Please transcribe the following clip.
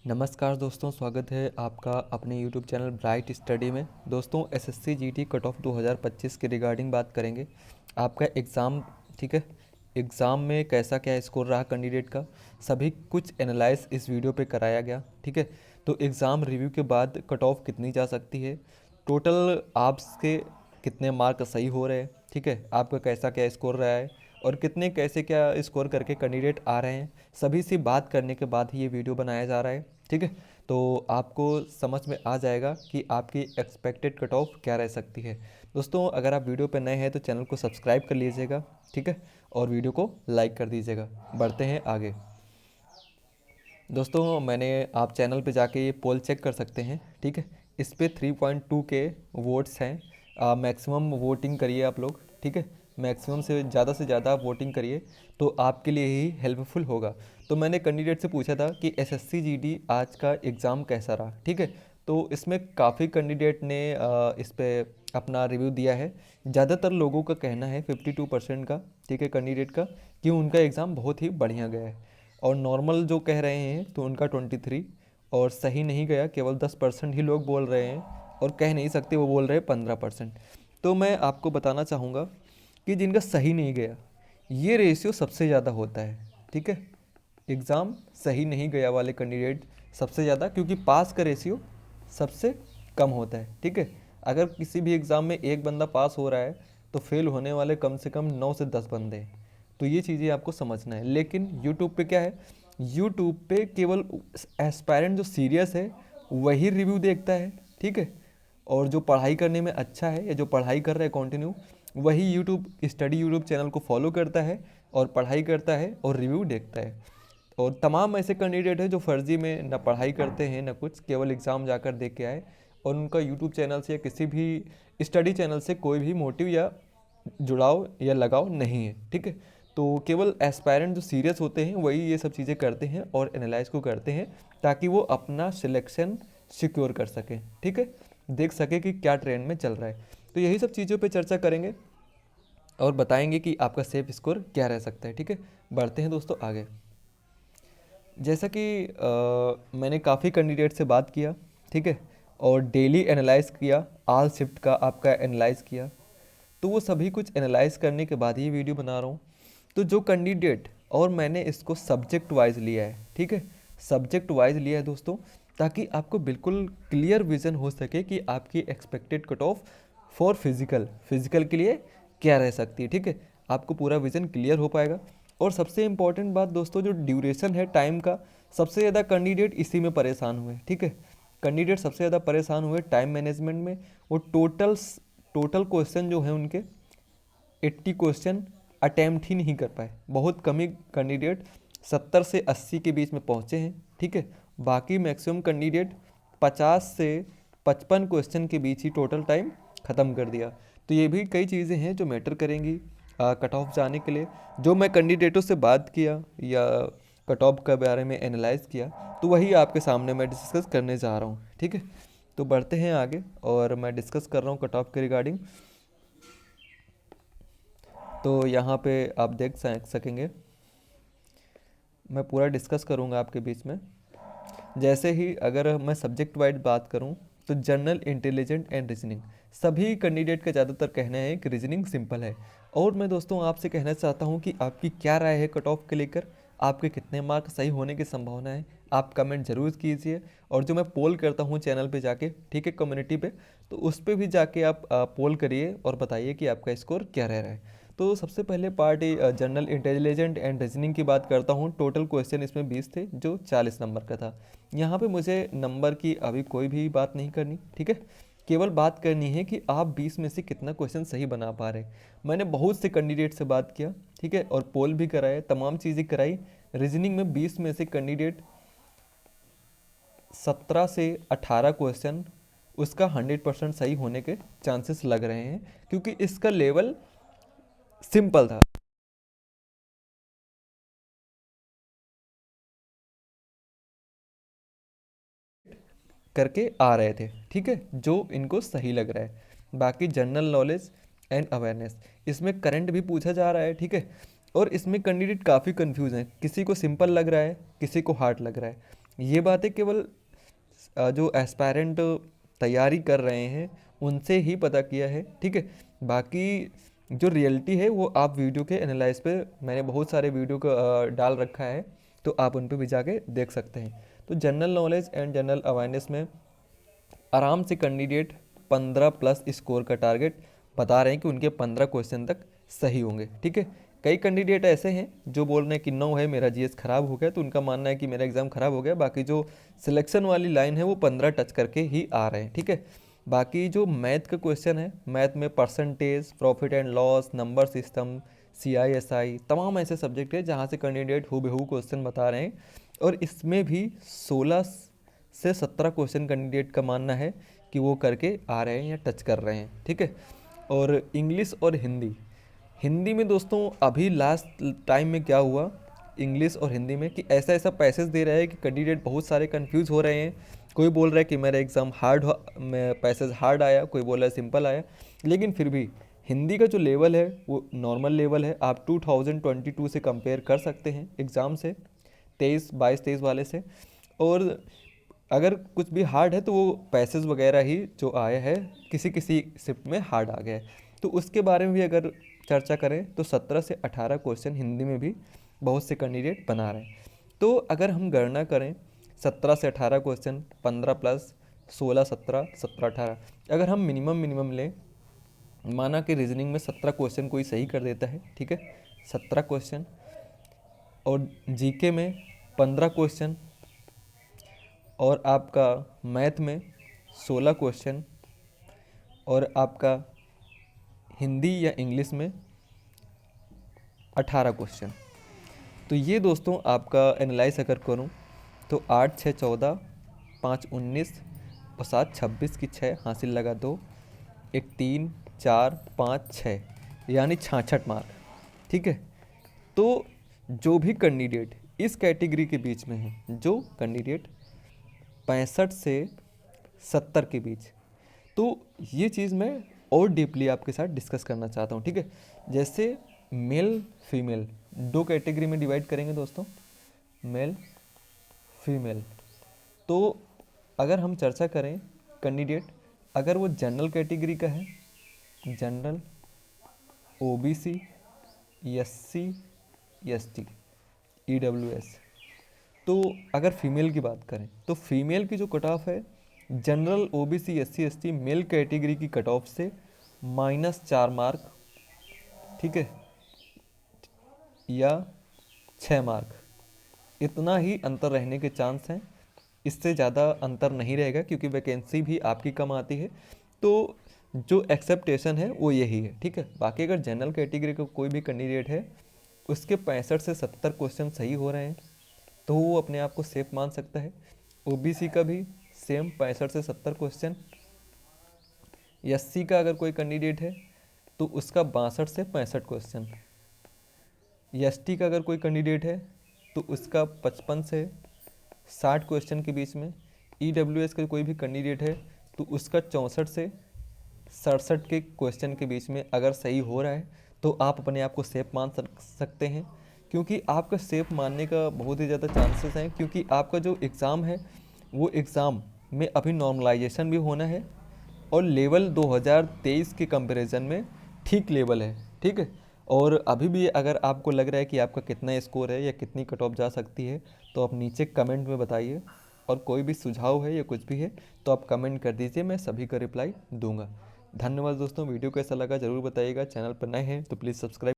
नमस्कार दोस्तों, स्वागत है आपका अपने YouTube चैनल ब्राइट स्टडी में। दोस्तों एसएससी जीटी कट ऑफ 2025 के रिगार्डिंग बात करेंगे। आपका एग्ज़ाम, ठीक है, एग्ज़ाम में कैसा क्या स्कोर रहा कैंडिडेट का, सभी कुछ एनालाइज इस वीडियो पे कराया गया। ठीक है, तो एग्ज़ाम रिव्यू के बाद कट ऑफ कितनी जा सकती है, टोटल आपके कितने मार्क सही हो रहे हैं, ठीक है, आपका कैसा क्या स्कोर रहा है और कितने कैसे क्या स्कोर करके कैंडिडेट आ रहे हैं, सभी से बात करने के बाद ही ये वीडियो बनाया जा रहा है। ठीक है, तो आपको समझ में आ जाएगा कि आपकी एक्सपेक्टेड कट ऑफ क्या रह सकती है। दोस्तों अगर आप वीडियो पर नए हैं तो चैनल को सब्सक्राइब कर लीजिएगा, ठीक है, और वीडियो को लाइक कर दीजिएगा। बढ़ते हैं आगे। दोस्तों मैंने, आप चैनल पे जाके ये पोल चेक कर सकते हैं, ठीक है, इस पे 3.2 के वोट्स हैं। मैक्सिमम वोटिंग करिए आप लोग, ठीक है, मैक्सिमम से ज़्यादा वोटिंग करिए तो आपके लिए ही हेल्पफुल होगा। तो मैंने कैंडिडेट से पूछा था कि एसएससी जीडी आज का एग्ज़ाम कैसा रहा, ठीक है, तो इसमें काफ़ी कैंडिडेट ने इस पे अपना रिव्यू दिया है। ज़्यादातर लोगों का कहना है 52% का, ठीक है, कैंडिडेट का, कि उनका एग्ज़ाम बहुत ही बढ़िया गया है। और नॉर्मल जो कह रहे हैं तो उनका 23, और सही नहीं गया केवल 10% ही लोग बोल रहे हैं, और कह नहीं सकते, वो बोल रहे हैं 15%। तो मैं आपको बताना चाहूँगा कि जिनका सही नहीं गया, ये रेशियो सबसे ज़्यादा होता है। ठीक है, एग्ज़ाम सही नहीं गया वाले कैंडिडेट सबसे ज़्यादा, क्योंकि पास का रेशियो सबसे कम होता है। ठीक है, अगर किसी भी एग्ज़ाम में एक बंदा पास हो रहा है तो फेल होने वाले कम से कम 9 से 10 बंदे हैं। तो ये चीज़ें आपको समझना है। लेकिन यूट्यूब पे क्या है, यूट्यूब पे केवल एस्पायरेंट जो सीरियस है वही रिव्यू देखता है, ठीक है, और जो पढ़ाई करने में अच्छा है या जो पढ़ाई कर रहा है कंटिन्यू, वही यूट्यूब स्टडी यूट्यूब चैनल को फॉलो करता है और पढ़ाई करता है और रिव्यू देखता है। और तमाम ऐसे कैंडिडेट हैं जो फर्जी में ना पढ़ाई करते हैं ना कुछ, केवल एग्ज़ाम जाकर दे के आए, और उनका यूट्यूब चैनल से या किसी भी स्टडी चैनल से कोई भी मोटिव या जुड़ाव या लगाव नहीं है। ठीक है, तो केवल एस्पायरेंट जो सीरियस होते हैं वही ये सब चीज़ें करते हैं और एनालाइज को करते हैं, ताकि वो अपना सिलेक्शन सिक्योर कर सकें, ठीक है, देख सके कि क्या ट्रेंड में चल रहा है। तो यही सब चीज़ों पे चर्चा करेंगे और बताएंगे कि आपका सेफ स्कोर क्या रह सकता है। ठीक है, बढ़ते हैं दोस्तों आगे। जैसा कि मैंने काफ़ी कैंडिडेट से बात किया, ठीक है, और डेली एनालाइज किया, आल शिफ्ट का आपका एनालाइज किया, तो वो सभी कुछ एनालाइज करने के बाद ही वीडियो बना रहा हूँ। तो जो कैंडिडेट, और मैंने इसको सब्जेक्ट वाइज लिया है, ठीक है, सब्जेक्ट वाइज लिया है दोस्तों, ताकि आपको बिल्कुल क्लियर विजन हो सके कि आपकी expected cut off for physical के लिए क्या रह सकती है। ठीक है, आपको पूरा विजन क्लियर हो पाएगा। और सबसे इम्पॉर्टेंट बात दोस्तों, जो ड्यूरेशन है टाइम का, सबसे ज़्यादा कैंडिडेट इसी में परेशान हुए। ठीक है, कैंडिडेट सबसे ज़्यादा परेशान हुए टाइम मैनेजमेंट में। वो टोटल क्वेश्चन जो है उनके 80 क्वेश्चन अटैम्प्ट ही नहीं कर पाए। बहुत कम ही कैंडिडेट 70 से 80 के बीच में पहुँचे हैं। ठीक है, बाकी मैक्सिमम कैंडिडेट 50 से 55 क्वेश्चन के बीच ही टोटल टाइम ख़त्म कर दिया। तो ये भी कई चीज़ें हैं जो मैटर करेंगी कट ऑफ जाने के लिए। जो मैं कैंडिडेटों से बात किया या कट ऑफ के बारे में एनालाइज किया, तो वही आपके सामने मैं डिस्कस करने जा रहा हूँ। ठीक है, तो बढ़ते हैं आगे और मैं डिस्कस कर रहा हूँ कट ऑफ के रिगार्डिंग। तो यहाँ पे आप देख सकेंगे, मैं पूरा डिस्कस करूँगा आपके बीच में। जैसे ही अगर मैं सब्जेक्ट वाइज बात करूँ, तो जनरल, इंटेलिजेंट एंड रीजनिंग, सभी कैंडिडेट का ज़्यादातर कहना है कि रीजनिंग सिंपल है। और मैं दोस्तों आपसे कहना चाहता हूँ कि आपकी क्या राय है कट ऑफ के लेकर, आपके कितने मार्क सही होने की संभावना है, आप कमेंट ज़रूर कीजिए। और जो मैं पोल करता हूँ चैनल पे जाके, ठीक है, कम्युनिटी पे, तो उस पर भी जाके आप पोल करिए और बताइए कि आपका स्कोर क्या रह रहा है। तो सबसे पहले part general, intelligent and reasoning की बात करता हूँ। टोटल क्वेश्चन इसमें 20 थे, जो 40 नंबर का था। यहाँ पे मुझे नंबर की अभी कोई भी बात नहीं करनी, ठीक है, केवल बात करनी है कि आप 20 में से कितना क्वेश्चन सही बना पा रहे। मैंने बहुत से कैंडिडेट से बात किया, ठीक है, और पोल भी कराए, तमाम चीज़ें कराई। रीजनिंग में 20 में से कैंडिडेट 17 से 18 क्वेश्चन उसका 100% सही होने के चांसेस लग रहे हैं, क्योंकि इसका लेवल सिंपल था। करके आ रहे थे, ठीक है, जो इनको सही लग रहा है। बाकी जनरल नॉलेज एंड अवेयरनेस, इसमें करंट भी पूछा जा रहा है, ठीक है, और इसमें कैंडिडेट काफ़ी कंफ्यूज हैं, किसी को सिंपल लग रहा है, किसी को हार्ड लग रहा है। ये बातें केवल जो एस्पायरेंट तैयारी कर रहे हैं उनसे ही पता किया है, ठीक है। बाकी जो रियलिटी है वो आप वीडियो के एनालाइज पे मैंने बहुत सारे वीडियो को डाल रखा है, तो आप उन पे भी जाके देख सकते हैं। तो general knowledge and general awareness में आराम से कैंडिडेट 15 प्लस स्कोर का टारगेट बता रहे हैं कि उनके 15 क्वेश्चन तक सही होंगे, ठीक है। कई कैंडिडेट ऐसे हैं जो बोल रहे हैं कि 9 है, मेरा जीएस ख़राब हो गया, तो उनका मानना है कि मेरा एग्ज़ाम ख़राब हो गया। बाकी जो सिलेक्शन वाली लाइन है वो 15 टच करके ही आ रहे हैं, ठीक है। बाकी जो मैथ का क्वेश्चन है, मैथ में percentage, profit and loss, number system, CISI, तमाम ऐसे सब्जेक्ट है जहाँ से कैंडिडेट हूबहू क्वेश्चन बता रहे हैं। और इसमें भी 16 से 17 क्वेश्चन कैंडिडेट का मानना है कि वो करके आ रहे हैं या टच कर रहे हैं, ठीक है। और इंग्लिश और हिंदी में दोस्तों अभी लास्ट टाइम में क्या हुआ इंग्लिश और हिंदी में कि ऐसा ऐसा पैसेज दे रहा है कि कैंडिडेट बहुत सारे कंफ्यूज हो रहे हैं। कोई बोल रहा है कि मेरा एग्ज़ाम में पैसेज हार्ड आया, कोई बोल रहा है सिंपल आया। लेकिन फिर भी हिंदी का जो लेवल है वो नॉर्मल लेवल है। आप 2022 से कंपेयर कर सकते हैं एग्ज़ाम से, 23 वाले से। और अगर कुछ भी हार्ड है तो वो पैसेज वगैरह ही जो आया है, किसी किसी शिफ्ट में हार्ड आ गया है। तो उसके बारे में भी अगर चर्चा करें तो 17 से 18 क्वेश्चन हिंदी में भी बहुत से कैंडिडेट बना रहे हैं। तो अगर हम गणना करें 17 से 18 क्वेश्चन, 15 प्लस 16, 17, 17, 18, अगर हम मिनिमम लें, माना कि रीजनिंग में 17 क्वेश्चन कोई सही कर देता है, ठीक है, 17 क्वेश्चन, और जीके में 15 क्वेश्चन, और आपका मैथ में 16 क्वेश्चन, और आपका हिंदी या इंग्लिश में 18 क्वेश्चन। तो ये दोस्तों आपका एनालाइज अगर करूँ तो 8, 6, 14, 5, 19 और 7, 26 की 6 हासिल लगा 2, 1, 3, 4, 5, 6, यानी 66 मार्क, ठीक है। तो जो भी कैंडिडेट इस कैटेगरी के बीच में है, जो कैंडिडेट 65 से 70 के बीच, तो ये चीज़ मैं और डीपली आपके साथ डिस्कस करना चाहता हूँ, ठीक है। जैसे मेल फीमेल 2 कैटेगरी में डिवाइड करेंगे दोस्तों, मेल फीमेल। तो अगर हम चर्चा करें कैंडिडेट, अगर वो जनरल कैटेगरी का है, general, OBC, SC, ST, EWS, तो अगर फीमेल की बात करें तो फीमेल की जो कट ऑफ है general, OBC, SC, ST male category की कट ऑफ से -4 मार्क, ठीक है, या 6 मार्क, इतना ही अंतर रहने के चांस हैं। इससे ज़्यादा अंतर नहीं रहेगा क्योंकि वैकेंसी भी आपकी कम आती है। तो जो एक्सेप्टेशन है वो यही है, ठीक है। बाकी अगर जनरल कैटेगरी का कोई भी कैंडिडेट है, उसके 65 से 70 क्वेश्चन सही हो रहे हैं तो वो अपने आप को सेफ मान सकता है। OBC का भी सेम 65 से 70 क्वेश्चन। SC का अगर कोई कैंडिडेट है तो उसका 62 से 65 क्वेश्चन। ST का अगर कोई कैंडिडेट है तो उसका 55 से 60 क्वेश्चन के बीच में। EWS का कोई भी कैंडिडेट है तो उसका 64 से 67 के क्वेश्चन के बीच में अगर सही हो रहा है तो आप अपने आप को सेफ मान सकते हैं। क्योंकि आपका सेफ मानने का बहुत ही ज़्यादा चांसेस हैं, क्योंकि आपका जो एग्ज़ाम है वो एग्ज़ाम में अभी नॉर्मलाइजेशन भी होना है और लेवल 2023 के कंपैरिजन में ठीक लेवल है, ठीक है। और अभी भी अगर आपको लग रहा है कि आपका कितना स्कोर है या कितनी कट ऑफ जा सकती है तो आप नीचे कमेंट में बताइए, और कोई भी सुझाव है या कुछ भी है तो आप कमेंट कर दीजिए, मैं सभी का रिप्लाई दूंगा। धन्यवाद दोस्तों, वीडियो कैसा लगा ज़रूर बताइएगा। चैनल पर नए हैं तो प्लीज़ सब्सक्राइब